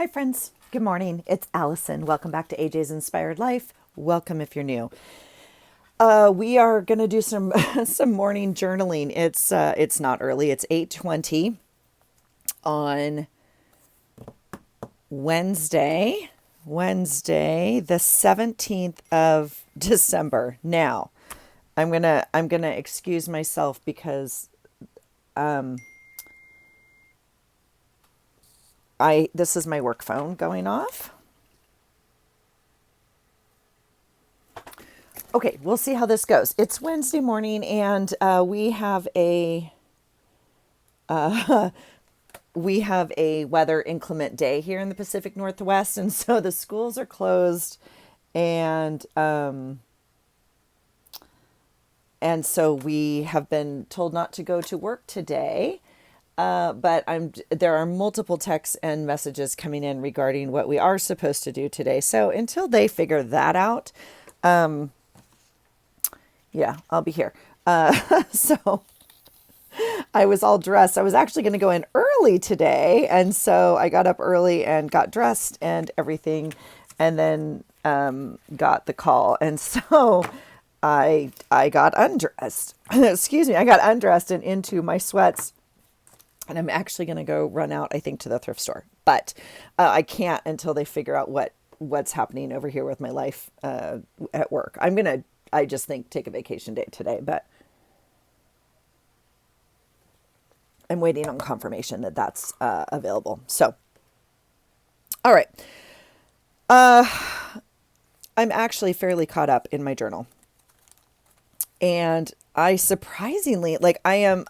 Hi, friends. Good morning. It's Allison. Welcome back to AJ's Inspired Life. Welcome if you're new. We are going to do some some morning journaling. It's not early. It's 8:20 on Wednesday, the 17th of December. Now, I'm gonna excuse myself because I this is my work phone going off. Okay, we'll see how this goes. It's Wednesday morning, and we have a weather inclement day here in the Pacific Northwest, and so the schools are closed, and so we have been told not to go to work today. But there are multiple texts and messages coming in regarding what we are supposed to do today. So until they figure that out, yeah, I'll be here. So I was all dressed. I was actually going to go in early today. And so I got up early and got dressed and everything, and then got the call. And so I got undressed. Excuse me. I got undressed and into my sweats. And I'm actually going to go run out, I think, to the thrift store. But I can't until they figure out what's happening over here with my life at work. I just think, take a vacation day today, but I'm waiting on confirmation that that's available. So, all right. I'm actually fairly caught up in my journal. And I surprisingly, I am,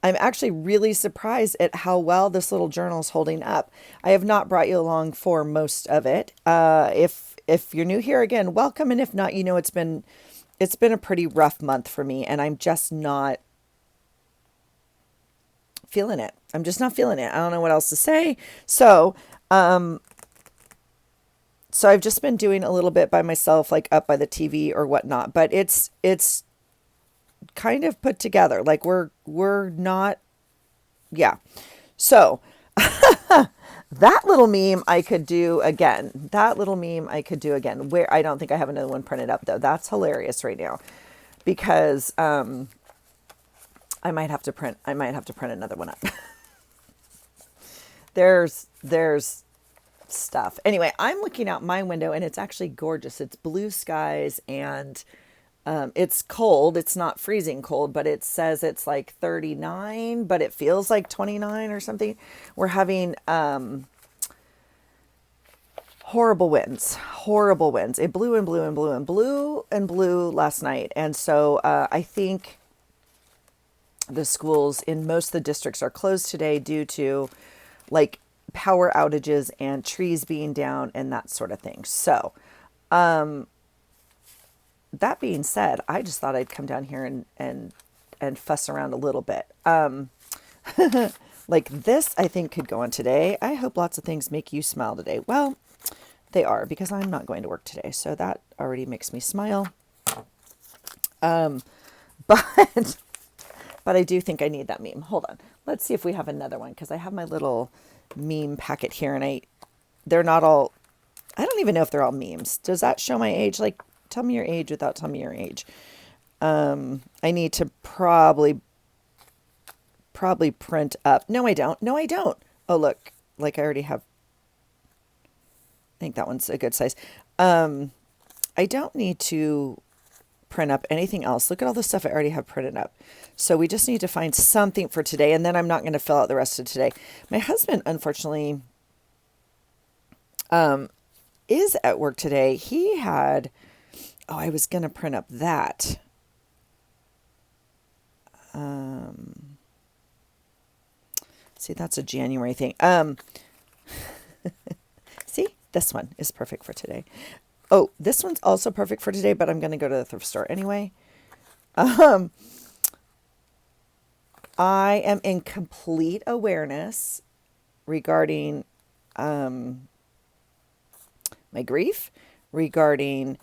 I'm actually really surprised at how well this little journal is holding up. I have not brought you along for most of it. If you're new here, again, welcome. And if not, it's been a pretty rough month for me, and I'm just not feeling it. I'm just not feeling it. I don't know what else to say. So I've just been doing a little bit by myself, like up by the TV or whatnot, but it's kind of put together. Like we're not, yeah. So that little meme I could do again. Where I don't think I have another one printed up though. That's hilarious right now because I might have to print another one up. There's stuff. Anyway, I'm looking out my window and it's actually gorgeous. It's blue skies and it's cold. It's not freezing cold, but it says it's like 39, but it feels like 29 or something. We're having horrible winds. It blew and blew and blew and blew and blew last night. And so I think the schools in most of the districts are closed today due to like power outages and trees being down and that sort of thing. So, that being said, I just thought I'd come down here and fuss around a little bit. Like this, I think could go on today. I hope lots of things make you smile today. Well, they are because I'm not going to work today. So that already makes me smile. But I do think I need that meme. Hold on. Let's see if we have another one because I have my little meme packet here and they're not all, I don't even know if they're all memes. Does that show my age? Like, tell me your age without telling me your age. I need to probably print up. No, I don't. Oh, look, like I already have, I think that one's a good size. I don't need to print up anything else. Look at all the stuff I already have printed up. So we just need to find something for today, and then I'm not going to fill out the rest of today. My husband, unfortunately, is at work today. He had, I was going to print up that. See, that's a January thing. See, this one is perfect for today. Oh, this one's also perfect for today, but I'm going to go to the thrift store anyway. I am in complete awareness regarding my grief, regarding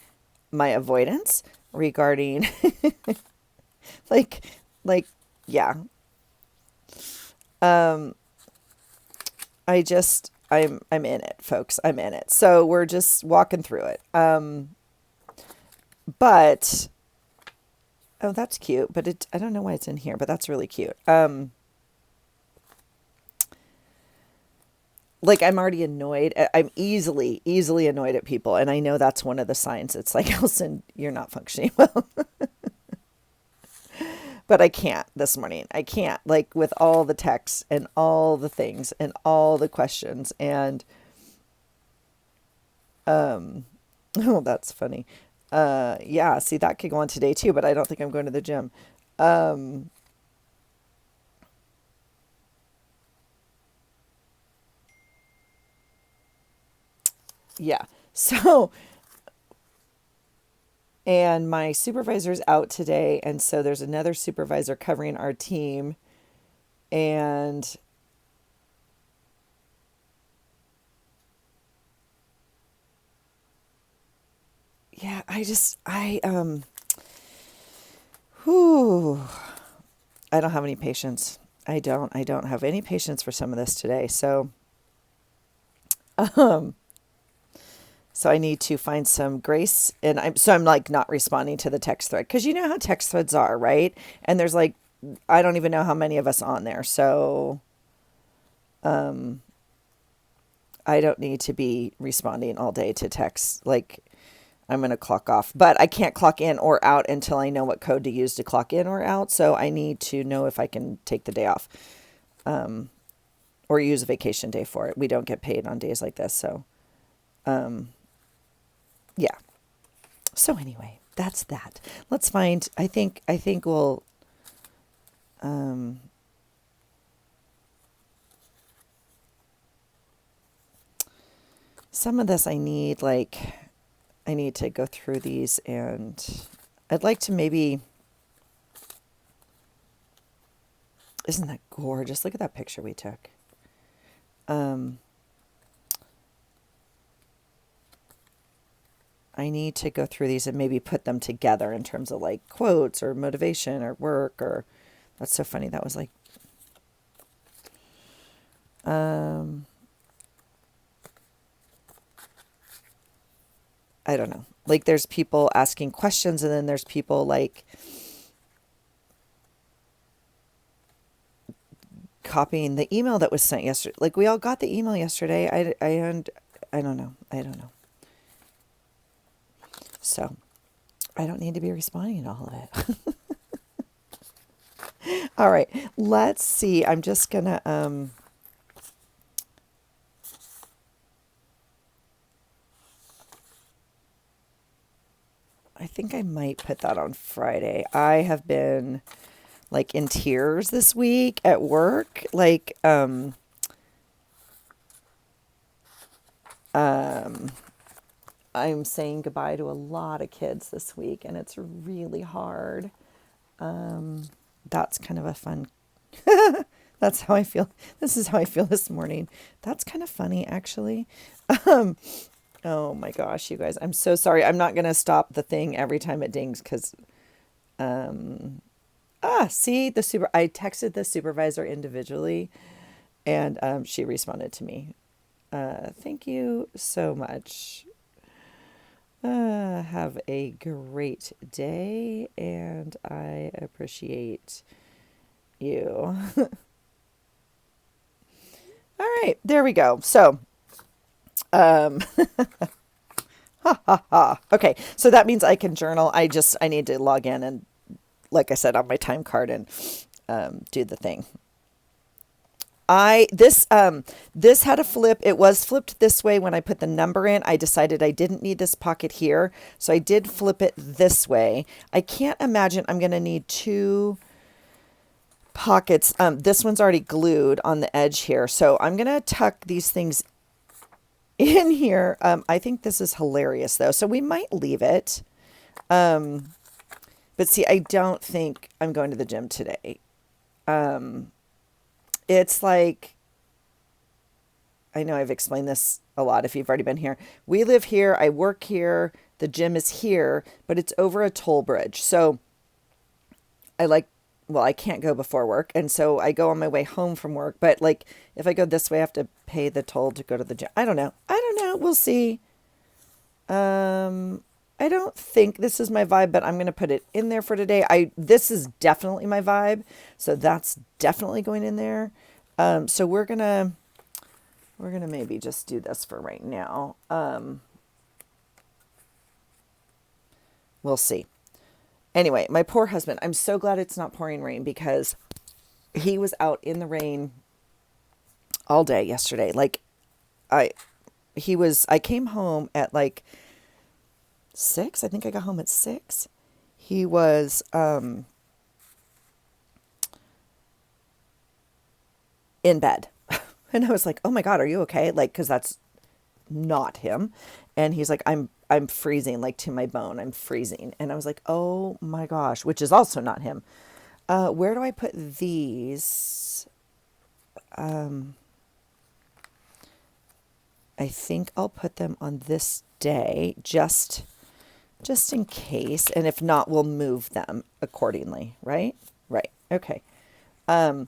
my avoidance, regarding yeah. I just I'm in it, folks. I'm in it. So we're just walking through it. But oh, that's cute. But I don't know why it's in here, but that's really cute. Like I'm already annoyed. I'm easily annoyed at people, and I know that's one of the signs. It's like, Elson, you're not functioning well. But I can't this morning. I can't, like, with all the texts and all the things and all the questions and oh, that's funny. Yeah, see, that could go on today too, but I don't think I'm going to the gym. Um, yeah. So, and my supervisor's out today, and so there's another supervisor covering our team, and yeah, whew, I don't have any patience. I don't have any patience for some of this today. Um, so I need to find some grace, and I'm like not responding to the text thread because you know how text threads are, right? And there's like I don't even know how many of us on there. So I don't need to be responding all day to texts. Like I'm going to clock off, but I can't clock in or out until I know what code to use to clock in or out. So I need to know if I can take the day off, um, or use a vacation day for it. We don't get paid on days like this. So, yeah. So anyway, that's that. Let's find, I think we'll, um, some of this I need to go through these, and I'd like to maybe, isn't that gorgeous? Look at that picture we took. Um, I need to go through these and maybe put them together in terms of like quotes or motivation or work or that's so funny. That was like, um, I don't know. Like there's people asking questions and then there's people like copying the email that was sent yesterday. Like we all got the email yesterday. And I don't know. I don't know. So I don't need to be responding to all of it. All right. Let's see. I'm just gonna I think I might put that on Friday. I have been like in tears this week at work. Like um I'm saying goodbye to a lot of kids this week and it's really hard. Um that's kind of a fun that's how I feel. This is how I feel this morning. That's kind of funny actually. Um oh my gosh, you guys. I'm so sorry. I'm not going to stop the thing every time it dings cuz um see I texted the supervisor individually and she responded to me. Thank you so much. Have a great day and I appreciate you. All right, there we go. So, um, okay, so that means I can journal. I need to log in and, like I said, on my time card and do the thing. This had a flip. It was flipped this way when I put the number in. I decided I didn't need this pocket here, so I did flip it this way. I can't imagine I'm going to need two pockets. This one's already glued on the edge here, so I'm going to tuck these things in here. I think this is hilarious though, so we might leave it. But see, I don't think I'm going to the gym today. It's like, I know I've explained this a lot if you've already been here. We live here, I work here, the gym is here, but it's over a toll bridge. So I like well, I can't go before work. And so I go on my way home from work. But like if I go this way, I have to pay the toll to go to the gym. I don't know. I don't know. We'll see. I don't think this is my vibe, but I'm going to put it in there for today. This is definitely my vibe. So that's definitely going in there. So we're gonna maybe just do this for right now. We'll see. Anyway, my poor husband, I'm so glad it's not pouring rain because he was out in the rain all day yesterday. Like I I came home at like 6. I think I got home at 6. He was in bed. And I was like, "Oh my God, are you okay?" Like, cuz that's not him. And he's like, I'm freezing, like to my bone. I'm freezing. And I was like, "Oh my gosh," which is also not him. Where do I put these? I think I'll put them on this day just in case, and if not, we'll move them accordingly, right? Right. Okay. So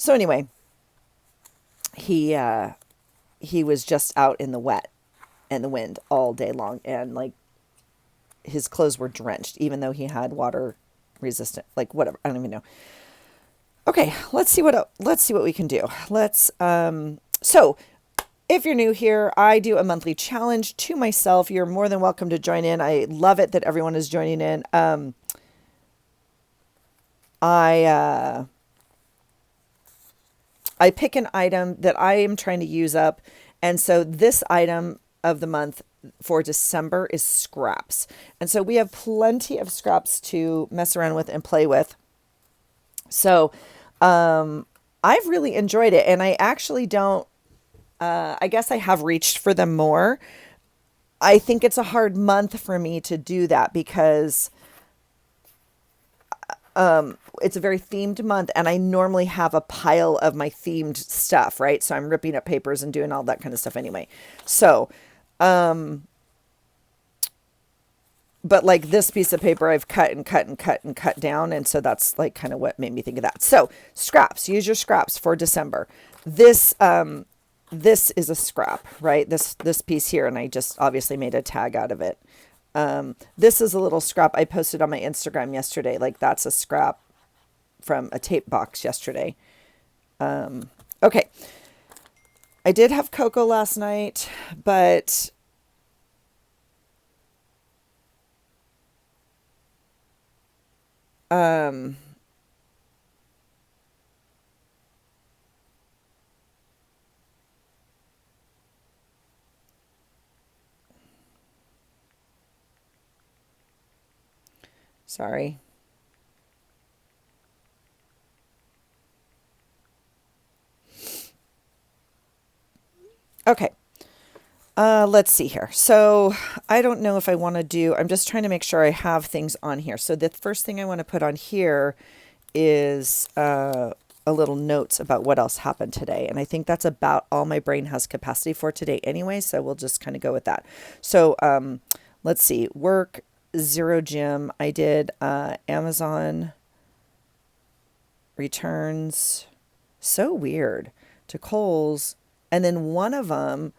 anyway, he he was just out in the wet and the wind all day long, and like his clothes were drenched even though he had water resistant, like whatever, I don't even know. Okay, let's see what we can do. So if you're new here, I do a monthly challenge to myself. You're more than welcome to join in. I love it that everyone is joining in. I pick an item that I am trying to use up. And so this item of the month for December is scraps. And so we have plenty of scraps to mess around with and play with. So I've really enjoyed it. And I actually don't, I guess I have reached for them more. I think it's a hard month for me to do that because it's a very themed month, and I normally have a pile of my themed stuff, right? So I'm ripping up papers and doing all that kind of stuff anyway. So, but like this piece of paper I've cut and cut and cut and cut down. And so that's like kind of what made me think of that. So scraps, use your scraps for December. This is a scrap, right? This piece here, and I just obviously made a tag out of it. This is a little scrap I posted on my Instagram yesterday. Like that's a scrap from a tape box yesterday. Okay. I did have cocoa last night, but sorry. Okay. Let's see here. So I don't know if I want to do, I'm just trying to make sure I have things on here. So the first thing I want to put on here is a little notes about what else happened today. And I think that's about all my brain has capacity for today anyway. So we'll just kind of go with that. So let's see. Work, 0 gym. I did Amazon returns. So weird. To Kohl's. And then one of them,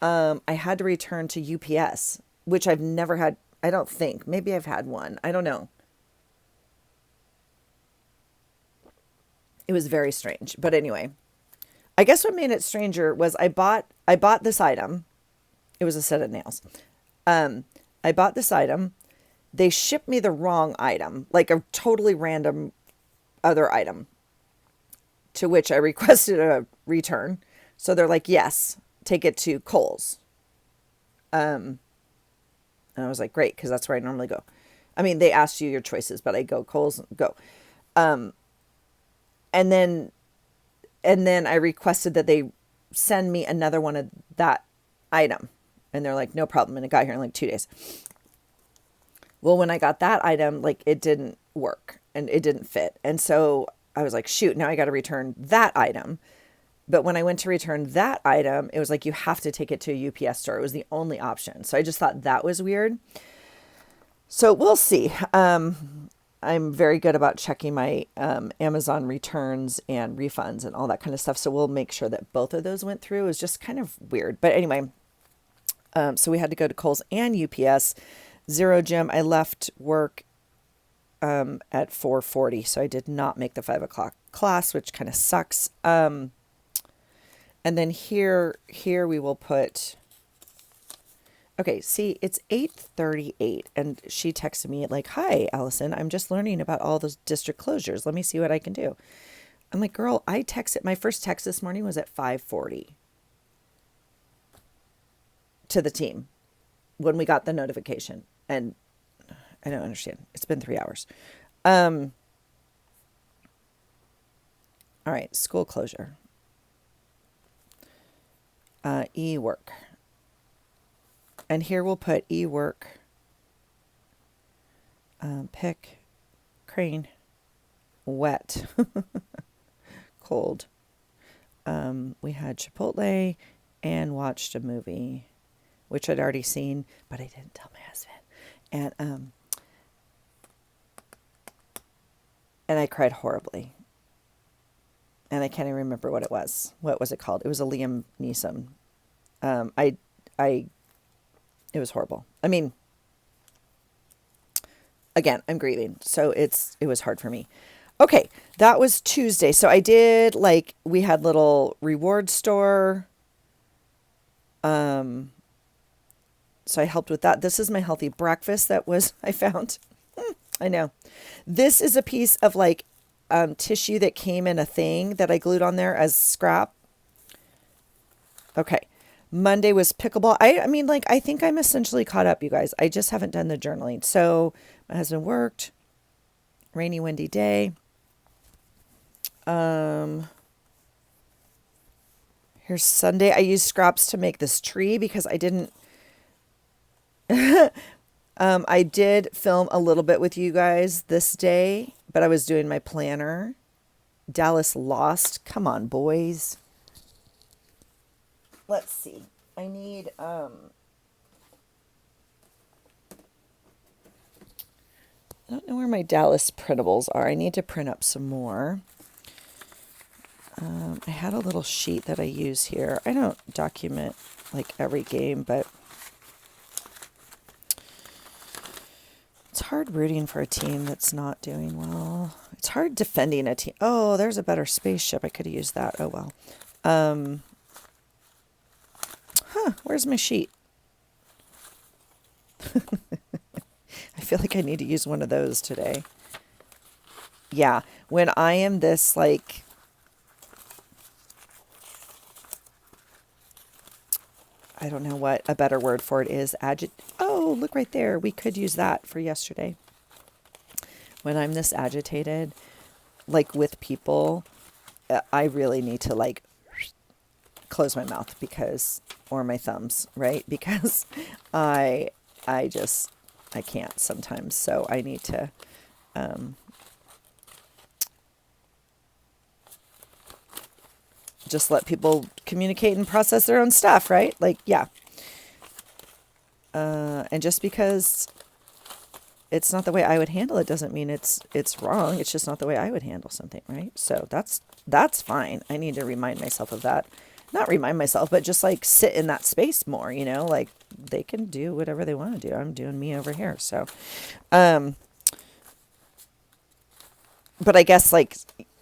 I had to return to UPS, which I've never had. I don't think. Maybe I've had one. I don't know. It was very strange. But anyway, I guess what made it stranger was I bought this item. It was a set of nails. I bought this item. They shipped me the wrong item, like a totally random other item, to which I requested a return. So they're like, yes, take it to Kohl's. And I was like, great, because that's where I normally go. I mean, they asked you your choices, but I go Kohl's, go. And then I requested that they send me another one of that item. And they're like, no problem. And it got here in like 2 days. Well, when I got that item, like it didn't work and it didn't fit. And so I was like, shoot, now I got to return that item. But when I went to return that item, it was like, you have to take it to a UPS store. It was the only option. So I just thought that was weird. So we'll see. I'm very good about checking my Amazon returns and refunds and all that kind of stuff. So we'll make sure that both of those went through. It was just kind of weird. But anyway, so we had to go to Kohl's and UPS. Zero Gym. I left work at 4:40, so I did not make the 5 o'clock class, which kind of sucks. And then here we will put. Okay, see, it's 8:38, and she texted me like, "Hi, Allison, I'm just learning about all those district closures. Let me see what I can do." I'm like, "Girl, I texted, my first text this morning was at 5:40 to the team when we got the notification." And I don't understand. It's been 3 hours. All right, school closure. E-work. And here we'll put e-work, pick, crane, wet, cold. We had Chipotle and watched a movie, which I'd already seen, but I didn't tell my husband. And I cried horribly. And I can't even remember what it was. What was it called? It was a Liam Neeson. It was horrible. I mean, again, I'm grieving, so it was hard for me. Okay, that was Tuesday. So I did, like, we had little reward store. So I helped with that. This is my healthy breakfast I found. I know. This is a piece of like tissue that came in a thing that I glued on there as scrap. Okay. Monday was pickleball. I mean, like, I think I'm essentially caught up, you guys. I just haven't done the journaling. So my husband worked. Rainy, windy day. Here's Sunday. I used scraps to make this tree because I didn't. I did film a little bit with you guys this day, but I was doing my planner. Dallas lost. Come on, boys. Let's see. I need, I don't know where my Dallas printables are. I need to print up some more. I had a little sheet that I use here. I don't document like every game, but it's hard rooting for a team that's not doing well. It's hard defending a team. Oh, there's a better spaceship. I could have used that. Oh, well. Where's my sheet? I feel like I need to use one of those today. Yeah, when I am this, like, I don't know what a better word for it is. Oh, look right there. We could use that for yesterday. When I'm this agitated, like with people, I really need to like close my mouth or my thumbs, right? Because I can't sometimes. So I need to, just let people communicate and process their own stuff, right? Like, yeah. And just because it's not the way I would handle it doesn't mean it's wrong. It's just not the way I would handle something, right? So that's fine. I need to remind myself of that. Not remind myself, but just like sit in that space more, like they can do whatever they want to do. I'm doing me over here. So, but I guess like,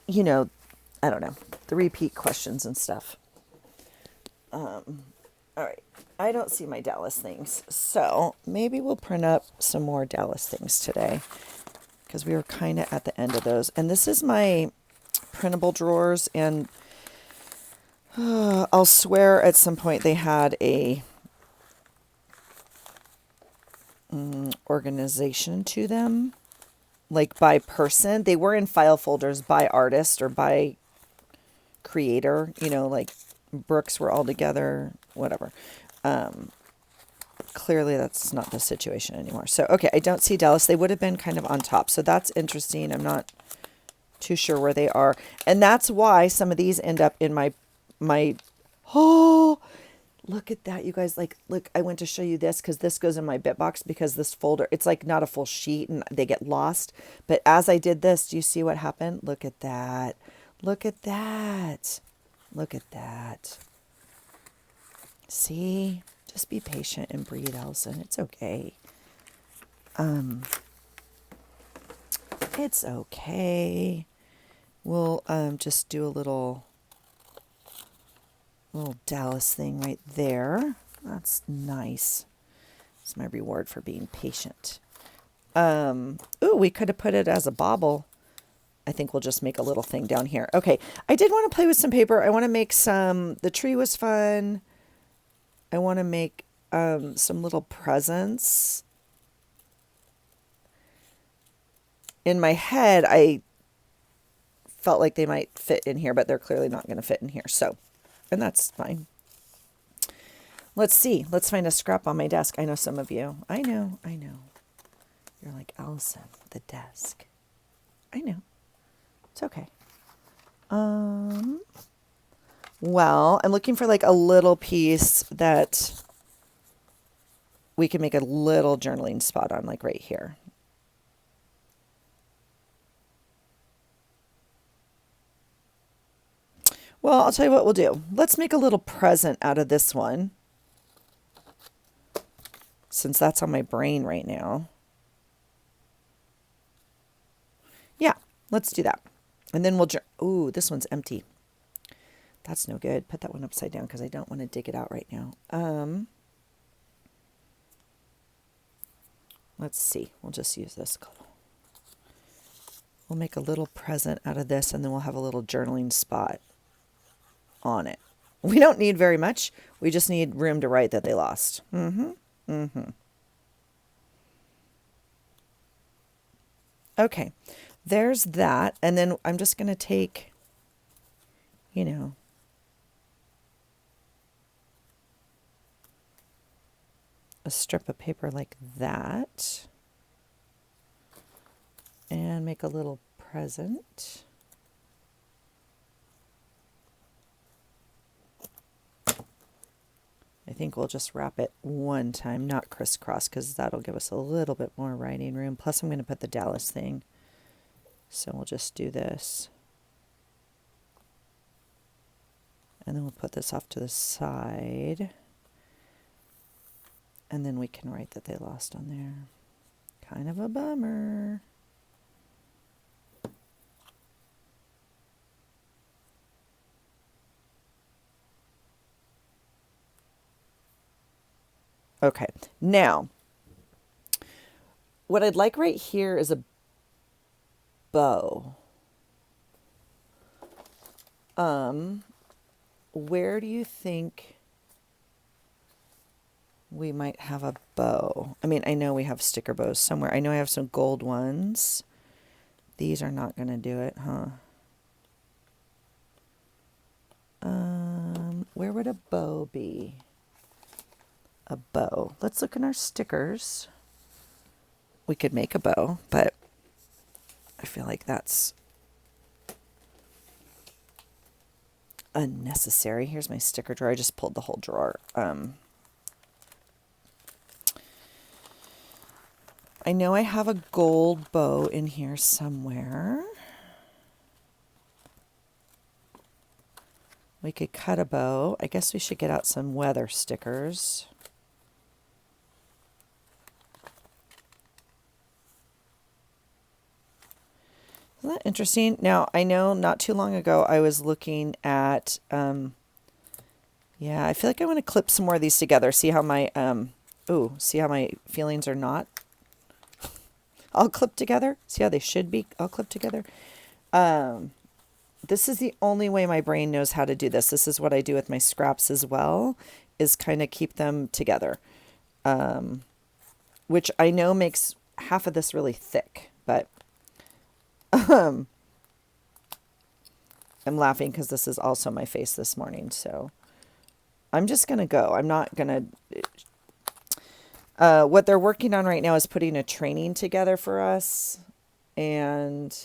I don't know, the repeat questions and stuff. All right. I don't see my Dallas things. So maybe we'll print up some more Dallas things today because we were kind of at the end of those. And this is my printable drawers, and I'll swear at some point they had a organization to them, like by person. They were in file folders by artist or by creator, like Brooks were all together, whatever. Clearly that's not the situation anymore. So, okay, I don't see Dallas. They would have been kind of on top. So that's interesting. I'm not too sure where they are. And that's why some of these end up in my Look at that, you guys. Like, look, I went to show you this because this goes in my bit box because this folder, it's like not a full sheet and they get lost. But as I did this, do you see what happened? Look at that. Look at that. Look at that. See? Just be patient and breathe, Allison. It's okay. It's okay. We'll just do a little Dallas thing right there. That's nice. It's my reward for being patient. Ooh, we could have put it as a bauble. I think we'll just make a little thing down here. Okay, I did want to play with some paper. I want to make some, the tree was fun. I want to make some little presents. In my head, I felt like they might fit in here, but they're clearly not going to fit in here. So, and that's fine. Let's see. Let's find a scrap on my desk. I know some of you. I know. You're like, Allison, the desk. I know. It's okay. Well, I'm looking for like a little piece that we can make a little journaling spot on, like right here. Well, I'll tell you what we'll do. Let's make a little present out of this one, since that's on my brain right now. Yeah, let's do that. And then we'll, ooh, this one's empty. That's no good. Put that one upside down because I don't want to dig it out right now. Let's see. We'll just use this color. We'll make a little present out of this, and then we'll have a little journaling spot on it. We don't need very much. We just need room to write that they lost. Okay, there's that. And then I'm just going to take, you know, a strip of paper like that and make a little present. I think we'll just wrap it one time, not crisscross, because that'll give us a little bit more writing room. Plus, I'm going to put the Dallas thing. So we'll just do this. And then we'll put this off to the side. And then we can write that they lost on there. Kind of a bummer. Okay, now, what I'd like right here is a bow. Where do you think we might have a bow? I mean, I know we have sticker bows somewhere. I know I have some gold ones. These are not going to do it, huh? Where would a bow be? A bow. Let's look in our stickers. We could make a bow, but I feel like that's unnecessary. Here's my sticker drawer. I just pulled the whole drawer. I know I have a gold bow in here somewhere. We could cut a bow. I guess we should get out some weather stickers. Isn't that interesting? Now, I know not too long ago I was looking at, yeah, I feel like I want to clip some more of these together. See how my, see how my feelings are not all clipped together? See how they should be all clipped together? This is the only way my brain knows how to do this. This is what I do with my scraps as well, is kind of keep them together, which I know makes half of this really thick, but I'm laughing because this is also my face this morning, so I'm just going to go. I'm not going to... what they're working on right now is putting a training together for us, and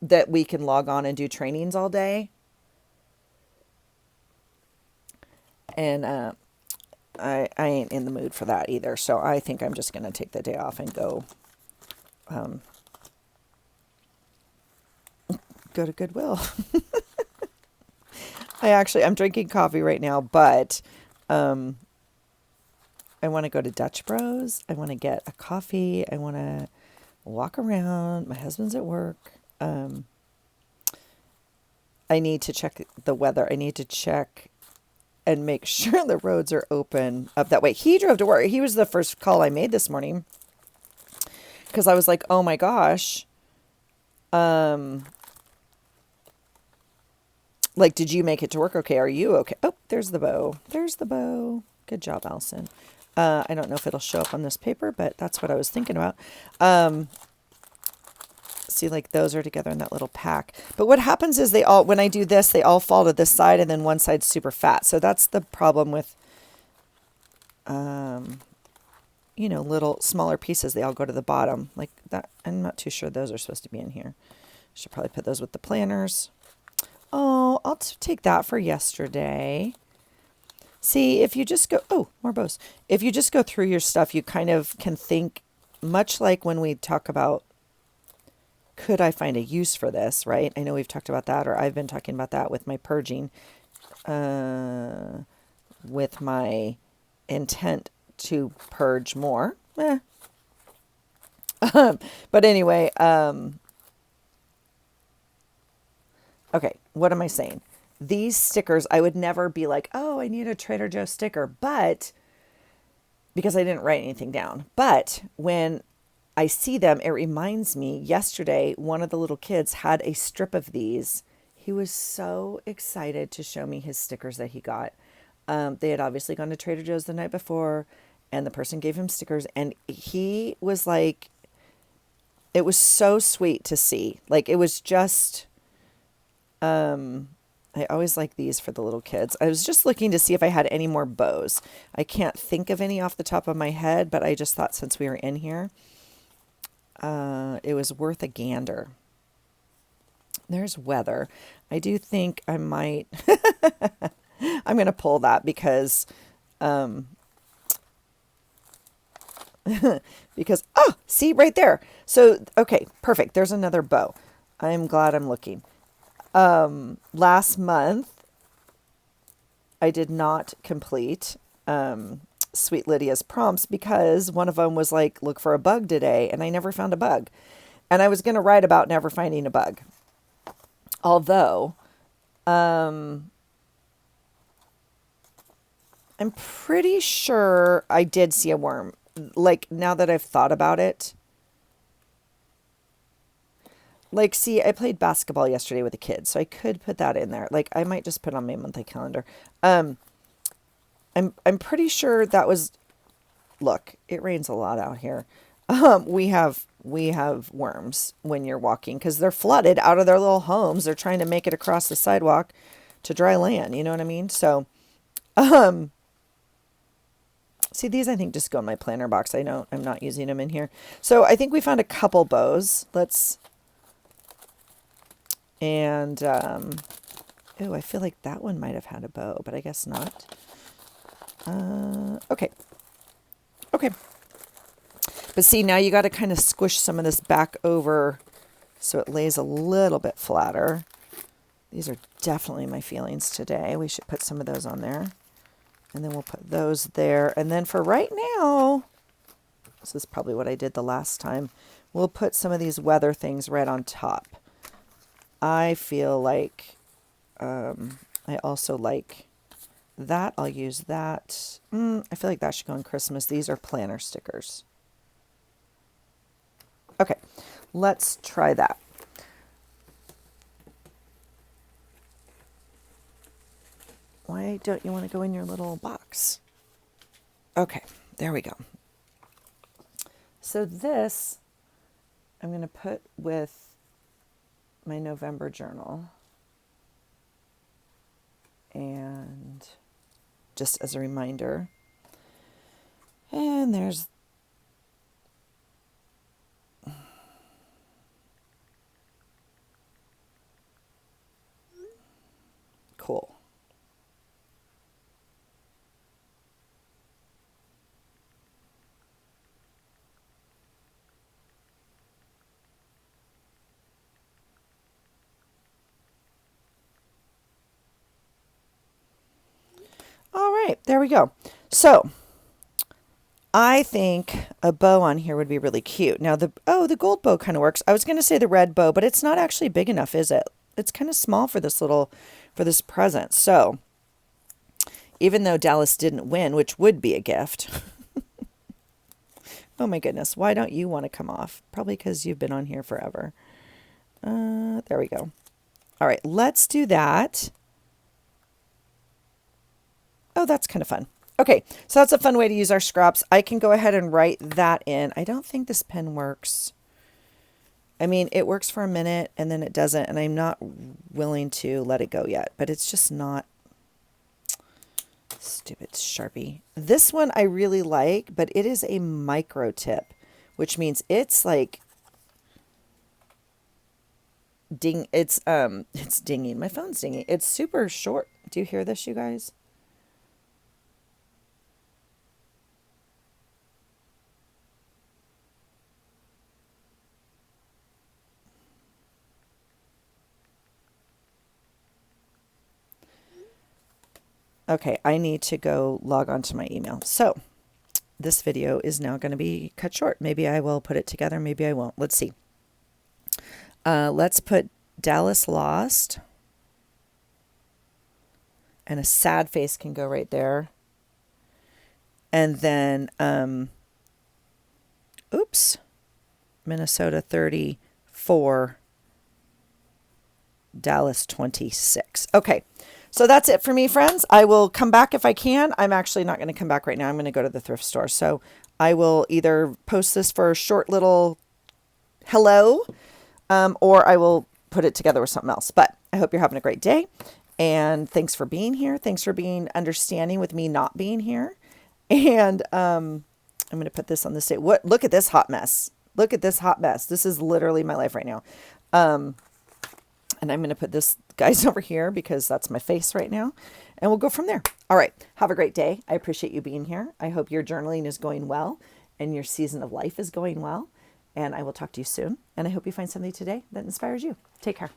that we can log on and do trainings all day. And I ain't in the mood for that either. So I think I'm just going to take the day off and go to Goodwill. I'm drinking coffee right now, but um, I want to go to Dutch Bros. I want to get a coffee. I want to walk around. My husband's at work. I need to check the weather. I need to check and make sure the roads are open up that way. He drove to work. He was the first call I made this morning because I was like, oh my gosh. Like, did you make it to work okay? Are you okay? Oh, there's the bow. There's the bow. Good job, Allison. I don't know if it'll show up on this paper, but that's what I was thinking about. See, like those are together in that little pack. But what happens is when I do this, they all fall to this side and then one side's super fat. So that's the problem with, little smaller pieces. They all go to the bottom like that. I'm not too sure those are supposed to be in here. Should probably put those with the planners. Oh, I'll take that for yesterday. See, if you just more bows. If you just go through your stuff, you kind of can think, much like when we talk about, could I find a use for this, right? I know we've talked about that, or I've been talking about that with my purging, with my intent to purge more. But anyway, okay, what am I saying? These stickers, I would never be like, oh, I need a Trader Joe sticker, but because I didn't write anything down. But when I see them, it reminds me, yesterday, one of the little kids had a strip of these. He was so excited to show me his stickers that he got. They had obviously gone to Trader Joe's the night before, and the person gave him stickers, and he was like, it was so sweet to see. Like, it was just, I always like these for the little kids. I was just looking to see if I had any more bows. I can't think of any off the top of my head, but I just thought since we were in here, it was worth a gander. There's weather. I do think I might, I'm going to pull that because, see right there. So, okay, perfect. There's another bow. I'm glad I'm looking. Last month, I did not complete Sweet Lydia's prompts because one of them was like, look for a bug today, and I never found a bug. And I was going to write about never finding a bug. Although, I'm pretty sure I did see a worm. Like, now that I've thought about it. Like, see, I played basketball yesterday with the kids, so I could put that in there. Like, I might just put on my monthly calendar. I'm pretty sure that was. Look, it rains a lot out here. We have worms when you're walking because they're flooded out of their little homes. They're trying to make it across the sidewalk to dry land. You know what I mean? So, see, these I think just go in my planner box. I'm not using them in here. So I think we found a couple bows. And, I feel like that one might have had a bow, but I guess not. Okay. Okay. But see, now you got to kind of squish some of this back over so it lays a little bit flatter. These are definitely my feelings today. We should put some of those on there. And then we'll put those there. And then for right now, this is probably what I did the last time, we'll put some of these weather things right on top. I feel like I also like that. I'll use that. I feel like that should go on Christmas. These are planner stickers. Okay, let's try that. Why don't you want to go in your little box? Okay, there we go. So this I'm going to put with my November journal. And just as a reminder. And there's cool. right, there we go. So I think a bow on here would be really cute. Now the gold bow kind of works. I was going to say the red bow, but it's not actually big enough, is it? It's kind of small for this present. So even though Dallas didn't win, which would be a gift. Oh my goodness, why don't you want to come off? Probably because you've been on here forever. There we go. All right, let's do that. Oh, that's kind of fun. Okay, so that's a fun way to use our scraps. I can go ahead and write that in. I don't think this pen works. I mean, it works for a minute and then it doesn't, and I'm not willing to let it go yet, but it's just not. Stupid Sharpie. This one I really like, but it is a micro tip, which means it's like it's dinging. My phone's dinging. It's super short. Do you hear this, you guys? Okay, I need to go log on to my email. So this video is now going to be cut short. Maybe I will put it together. Maybe I won't. Let's see. Let's put Dallas lost. And a sad face can go right there. And then, oops, Minnesota 34, Dallas 26. Okay. So that's it for me, friends. I will come back if I can. I'm actually not going to come back right now. I'm going to go to the thrift store. So I will either post this for a short little hello, or I will put it together with something else. But I hope you're having a great day. And thanks for being here. Thanks for being understanding with me not being here. And I'm going to put this on the stage. Look at this hot mess. Look at this hot mess. This is literally my life right now. And I'm going to put this guys over here because that's my face right now. And we'll go from there. All right. Have a great day. I appreciate you being here. I hope your journaling is going well and your season of life is going well. And I will talk to you soon. And I hope you find something today that inspires you. Take care.